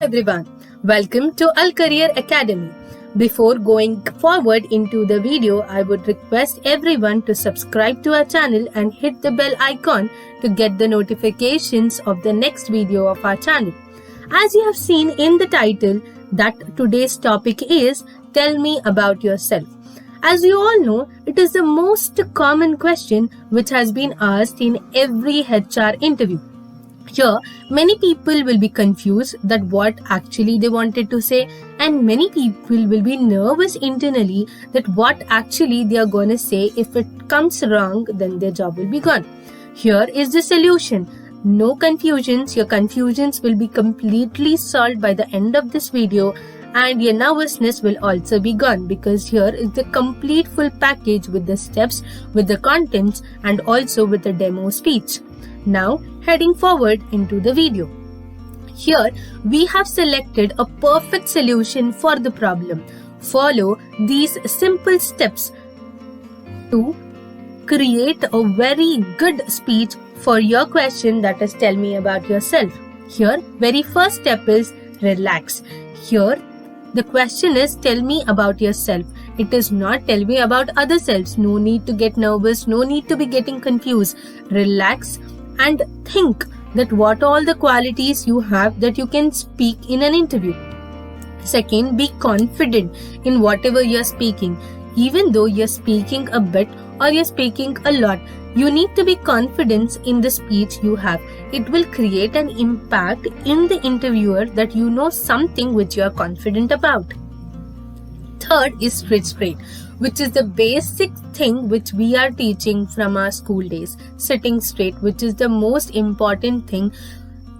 everyone. Welcome to Al Career Academy. Before going forward into the video, I would request everyone to subscribe to our channel and hit the bell icon to get the notifications of the next video of our channel. As you have seen in the title, that today's topic is Tell Me About Yourself. As you all know, it is the most common question which has been asked in every HR interview. Here, many people will be confused that what actually they wanted to say, and many people will be nervous internally that what actually they are going to say. If it comes wrong, then their job will be gone. Here is the solution. No confusions. Your confusions will be completely solved by the end of this video, and your nervousness will also be gone, because here is the complete full package with the steps, with the contents, and also with the demo speech. Now, heading forward into the video. Here, we have selected a perfect solution for the problem. Follow these simple steps to create a very good speech for your question, that is, tell me about yourself. Here, very first step is relax. Here, the question is tell me about yourself. It is not tell me about other selves. No need to get nervous. No need to be getting confused. Relax and think that what all the qualities you have that you can speak in an interview. Second, be confident in whatever you're speaking. Even though you're speaking a bit or you're speaking a lot, you need to be confident in the speech you have. It will create an impact in the interviewer that you know something which you are confident about. Third is sit straight, which is the basic thing which we are teaching from our school days. Sitting straight, which is the most important thing.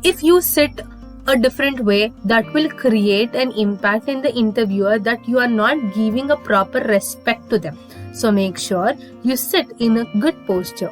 If you sit a different way, that will create an impact in the interviewer that you are not giving a proper respect to them. So make sure you sit in a good posture.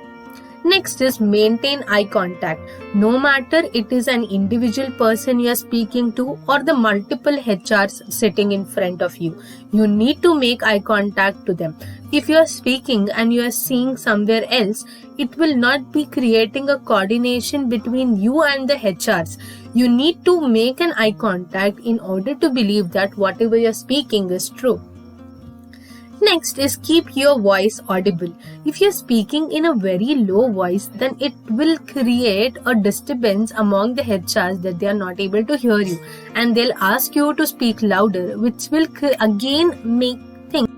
Next is maintain eye contact. No matter it is an individual person you are speaking to or the multiple HRs sitting in front of you, you need to make eye contact to them. If you are speaking and you are seeing somewhere else, it will not be creating a coordination between you and the HRs. You need to make an eye contact in order to believe that whatever you are speaking is true. Next is keep your voice audible. If you're speaking in a very low voice, then it will create a disturbance among the HRs that they are not able to hear you, and they'll ask you to speak louder, which will again make things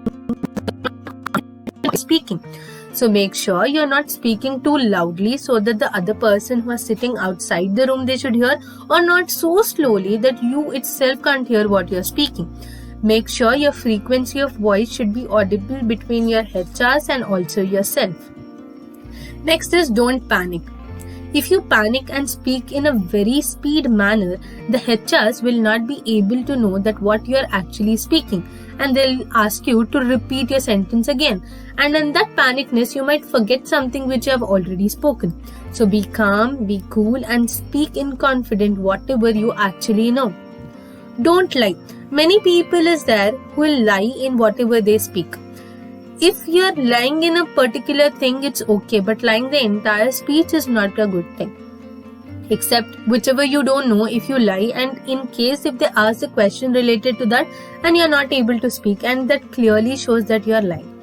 speaking. So make sure you're not speaking too loudly so that the other person who is sitting outside the room they should hear, or not so slowly that you itself can't hear what you're speaking. Make sure your frequency of voice should be audible between your HRs and also yourself. Next is don't panic. If you panic and speak in a very speed manner, the HRs will not be able to know that what you are actually speaking, and they'll ask you to repeat your sentence again. And in that panicness, you might forget something which you have already spoken. So be calm, be cool, and speak in confidence whatever you actually know. Don't lie. Many people is there who will lie in whatever they speak. If you're lying in a particular thing, it's okay, but lying the entire speech is not a good thing. Except whichever you don't know, if you lie, and in case if they ask a question related to that and you're not able to speak, and that clearly shows that you're lying.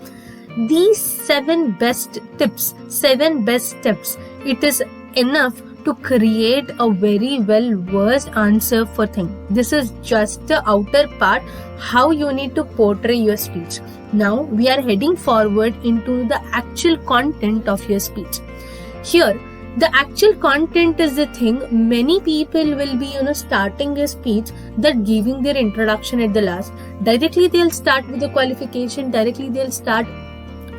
These 7 best tips, 7 best steps, it is enough to create a very well versed answer for things. This is just the outer part, how you need to portray your speech. Now we are heading forward into the actual content of your speech. Here, the actual content is the thing. Many people will be, starting a speech that giving their introduction at the last. Directly they'll start with the qualification. Directly they'll start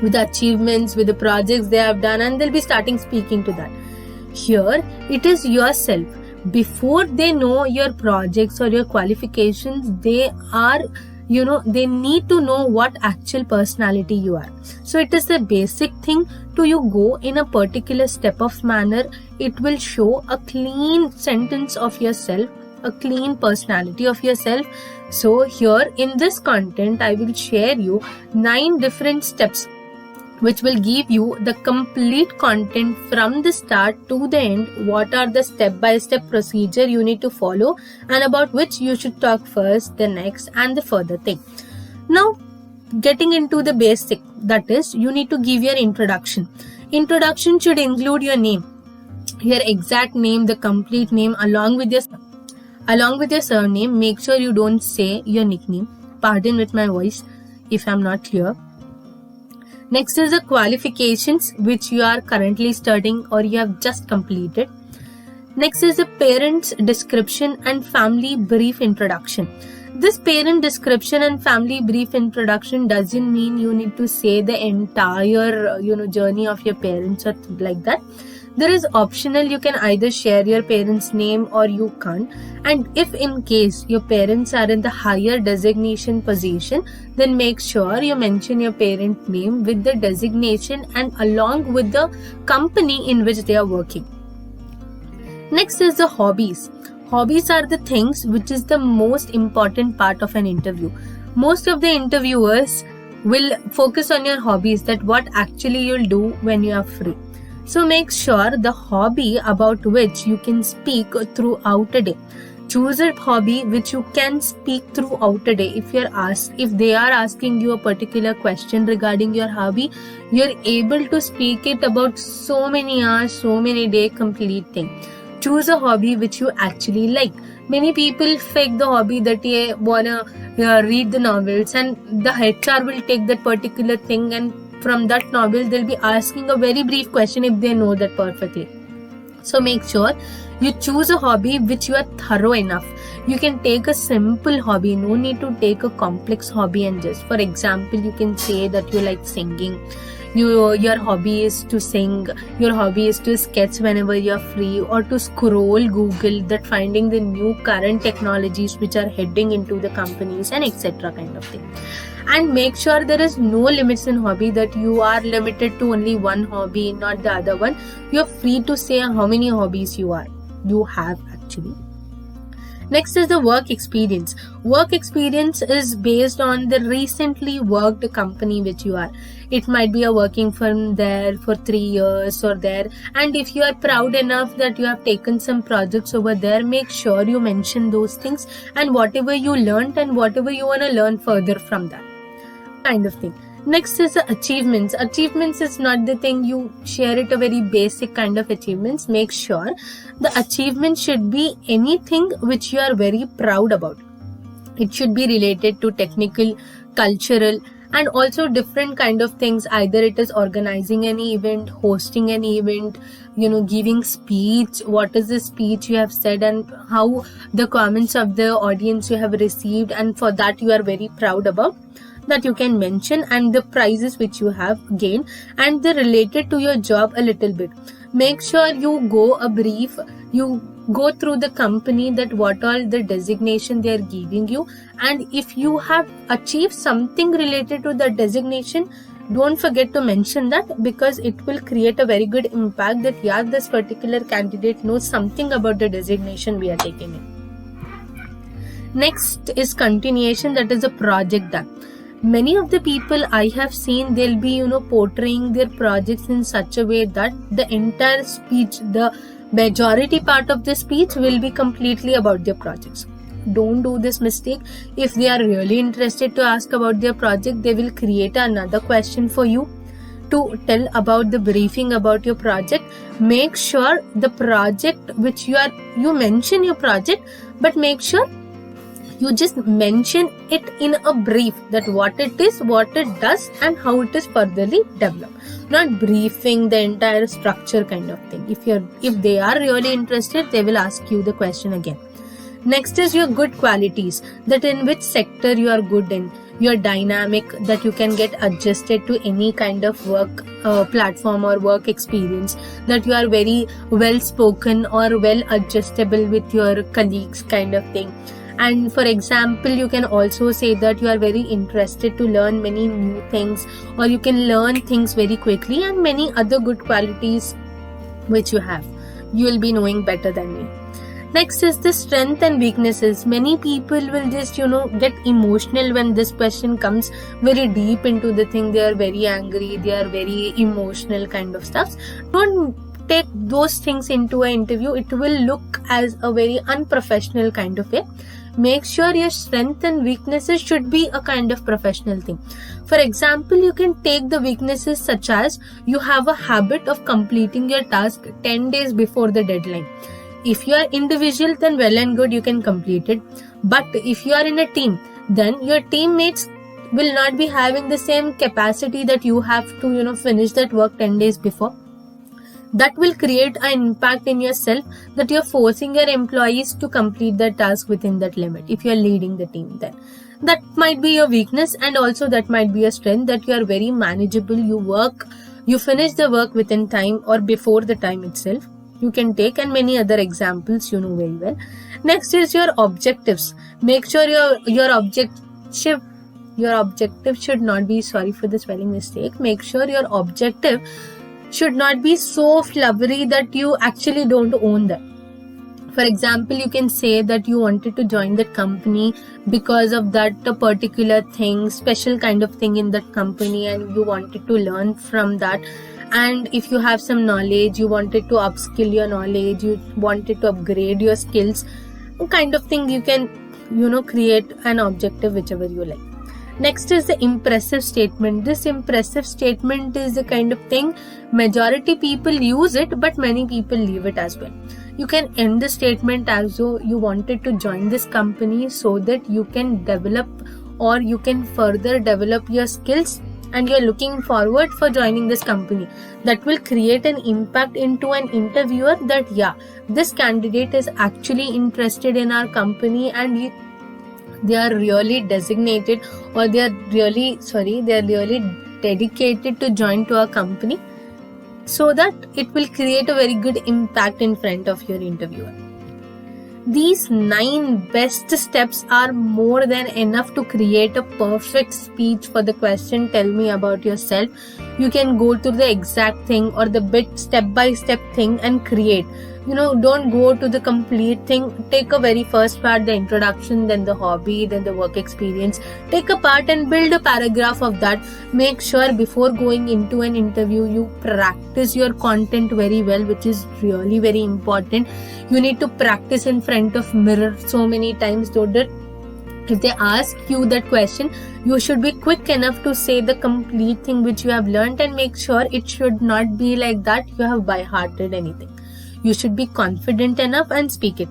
with the achievements, with the projects they have done, and they'll be starting speaking to that. Here, it is yourself. Before they know your projects or your qualifications, they are, they need to know what actual personality you are. So it is the basic thing to you go in a particular step of manner. It will show a clean sentence of yourself, a clean personality of yourself. So here in this content, I will share you 9 different steps which will give you the complete content from the start to the end, what are the step-by-step procedure you need to follow and about which you should talk first, the next and the further thing. Now, getting into the basic, that is, you need to give your introduction. Introduction should include your name, your exact name, the complete name along with your surname. Make sure you don't say your nickname. Pardon with my voice if I'm not clear. Next is the qualifications which you are currently studying or you have just completed. Next is the parent's description and family brief introduction. This parent description and family brief introduction doesn't mean you need to say the entire journey of your parents or like that. There is optional, you can either share your parents' name or you can't. And if in case your parents are in the higher designation position, then make sure you mention your parent name with the designation and along with the company in which they are working. Next is the hobbies. Hobbies are the things which is the most important part of an interview. Most of the interviewers will focus on your hobbies, that what actually you'll do when you are free. So make sure the hobby about which you can speak throughout a day. Choose a hobby which you can speak throughout a day. If they are asking you a particular question regarding your hobby, you're able to speak it about so many hours, so many day complete thing. Choose a hobby which you actually like. Many people fake the hobby that they wanna read the novels, and the HR will take that particular thing, and from that novel they'll be asking a very brief question if they know that perfectly. So make sure you choose a hobby which you are thorough enough. You can take a simple hobby, no need to take a complex hobby. And just for example, you can say that you like singing. Your hobby is to sing, your hobby is to sketch whenever you're free, or to scroll Google, that finding the new current technologies which are heading into the companies and etc. kind of thing. And make sure there is no limits in hobby, that you are limited to only one hobby, not the other one. You're free to say how many hobbies you have actually. Next is the work experience. Work experience is based on the recently worked company which you are. It might be a working firm there for 3 years or there. And if you are proud enough that you have taken some projects over there, make sure you mention those things and whatever you learned and whatever you want to learn further from that kind of thing. Next is the achievements. Achievements is not the thing you share it, a very basic kind of achievements. Make sure the achievement should be anything which you are very proud about. It should be related to technical, cultural, and also different kind of things. Either it is organizing an event, hosting an event, giving speech, what is the speech you have said and how the comments of the audience you have received, and for that you are very proud about, that you can mention, and the prizes which you have gained, and they're related to your job a little bit. Make sure you go through the company, that what all the designation they are giving you, and if you have achieved something related to the designation, don't forget to mention that, because it will create a very good impact that this particular candidate knows something about the designation we are taking in. Next is continuation, that is a project done. Many of the people I have seen, they'll be portraying their projects in such a way that the entire speech, the majority part of the speech will be completely about their projects. Don't do this mistake. If they are really interested to ask about their project, they will create another question for you to tell about the briefing about your project. Make sure the project which you mention your project, but make sure you just mention it in a brief, that what it is, what it does, and how it is furtherly developed. Not briefing the entire structure kind of thing. If they are really interested, they will ask you the question again. Next is your good qualities, that in which sector you are good in. You're dynamic, that you can get adjusted to any kind of work platform or work experience, that you are very well spoken or well adjustable with your colleagues kind of thing. And for example, you can also say that you are very interested to learn many new things, or you can learn things very quickly, and many other good qualities which you have. You will be knowing better than me. Next is the strength and weaknesses. Many people will just, get emotional when this question comes very deep into the thing. They are very angry, they are very emotional kind of stuff. Don't take those things into an interview. It will look as a very unprofessional kind of way. Make sure your strength and weaknesses should be a kind of professional thing. For example, you can take the weaknesses such as you have a habit of completing your task 10 days before the deadline. If you are individual, then well and good, you can complete it. But if you are in a team, then your teammates will not be having the same capacity that you have to, finish that work 10 days before. That will create an impact in yourself that you're forcing your employees to complete the task within that limit. If you're leading the team, then that might be your weakness, and also that might be a strength, that you are very manageable. You finish the work within time or before the time itself. You can take, and many other examples you know very well. Next is your objectives. Make sure your objective should not be, sorry for the spelling mistake, make sure your objective should not be so flowery that you actually don't own that. For example, you can say that you wanted to join that company because of that particular thing, special kind of thing in that company, and you wanted to learn from that. And if you have some knowledge, you wanted to upskill your knowledge, you wanted to upgrade your skills, kind of thing. You can, create an objective whichever you like. Next is the impressive statement. This impressive statement is the kind of thing majority people use it, but many people leave it as well. You can end the statement as though you wanted to join this company so that you can develop, or you can further develop your skills, and you're looking forward for joining this company. That will create an impact into an interviewer that this candidate is actually interested in our company, and they are really designated, or they are really dedicated to join to our company, so that it will create a very good impact in front of your interviewer. These 9 best steps are more than enough to create a perfect speech for the question, tell me about yourself. You can go to the exact thing or the bit step-by-step thing and create. Don't go to the complete thing. Take a very first part, the introduction, then the hobby, then the work experience. Take a part and build a paragraph of that. Make sure before going into an interview, you practice your content very well, which is really very important. You need to practice in front of mirror so many times so that if they ask you that question, you should be quick enough to say the complete thing which you have learned, and make sure it should not be like that you have by-hearted anything. You should be confident enough and speak it.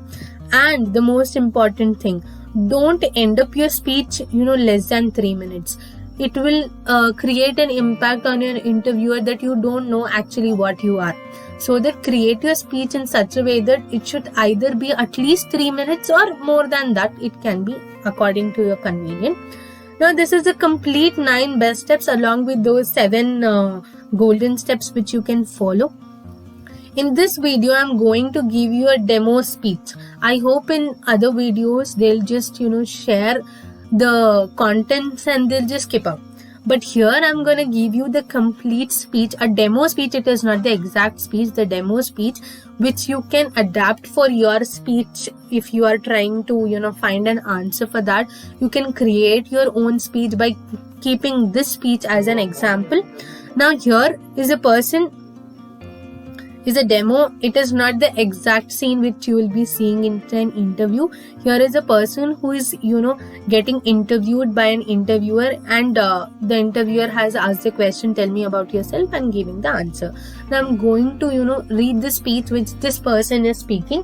And the most important thing, don't end up your speech, less than 3 minutes. It will create an impact on your interviewer that you don't know actually what you are. So that create your speech in such a way that it should either be at least 3 minutes or more than that. It can be according to your convenience. Now this is the complete 9 best steps along with those 7 golden steps which you can follow. In this video, I'm going to give you a demo speech. I hope in other videos, they'll just, share the contents and they'll just skip out. But here, I'm going to give you the complete speech, a demo speech. It is not the exact speech, the demo speech, which you can adapt for your speech. If you are trying to, find an answer for that, you can create your own speech by keeping this speech as an example. Now, here is a person, is a demo. It is not the exact scene which you will be seeing in an interview. Here is a person who is, getting interviewed by an interviewer, and the interviewer has asked the question, tell me about yourself, and giving the answer. Now I'm going to, read the speech which this person is speaking.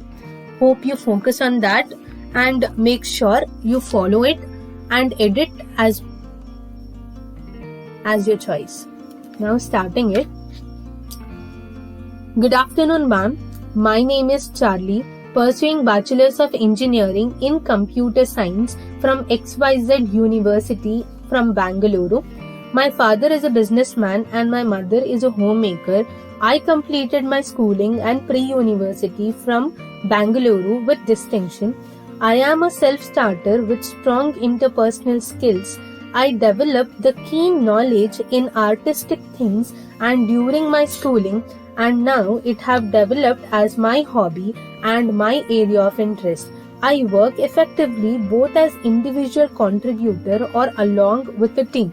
Hope you focus on that and make sure you follow it and edit as your choice. Now starting it. Good afternoon, ma'am. My name is Charlie, pursuing Bachelor's of Engineering in Computer Science from XYZ University from Bangalore. My father is a businessman and my mother is a homemaker. I completed my schooling and pre-university from Bangalore with distinction. I am a self-starter with strong interpersonal skills. I developed the keen knowledge in artistic things, and during my schooling, and now it have developed as my hobby and my area of interest. I work effectively both as individual contributor or along with a team.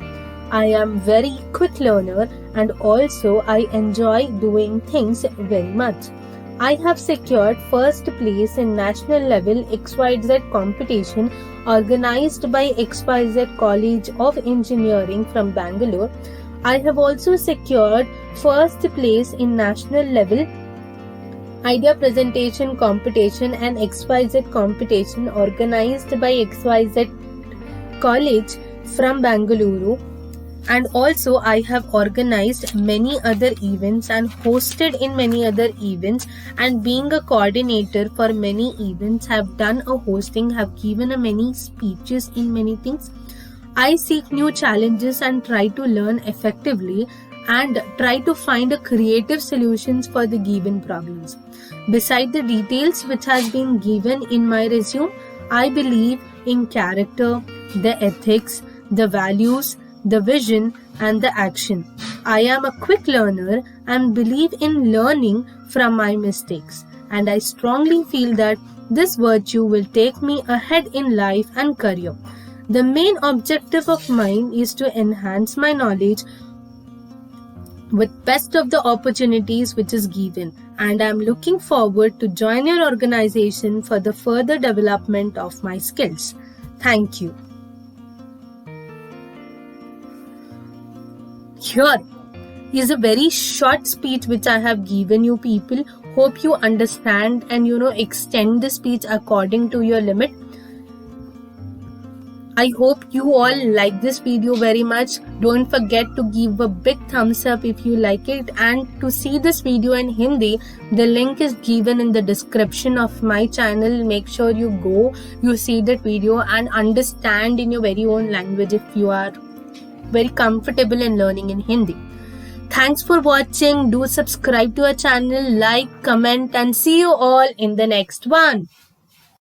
I am very quick learner and also I enjoy doing things very much. I have secured first place in national level XYZ competition organized by XYZ College of Engineering from Bangalore. I have also secured first place in national level idea presentation competition and XYZ competition organized by XYZ College from Bangalore. And also I have organized many other events and hosted in many other events, and being a coordinator for many events, have done a hosting, have given a many speeches in many things. I seek new challenges and try to learn effectively and try to find a creative solutions for the given problems. Beside the details which has been given in my resume, I believe in character, the ethics, the values, the vision and the action. I am a quick learner and believe in learning from my mistakes, and I strongly feel that this virtue will take me ahead in life and career. The main objective of mine is to enhance my knowledge with best of the opportunities which is given, and I am looking forward to join your organization for the further development of my skills. Thank you. Here is a very short speech which I have given you people. Hope you understand and extend the speech according to your limit. I hope you all like this video very much. Don't forget to give a big thumbs up if you like it, and to see this video in Hindi, the link is given in the description of my channel. Make sure you go, you see that video and understand in your very own language if you are very comfortable in learning in Hindi. Thanks for watching. Do subscribe to our channel, like, comment and see you all in the next one.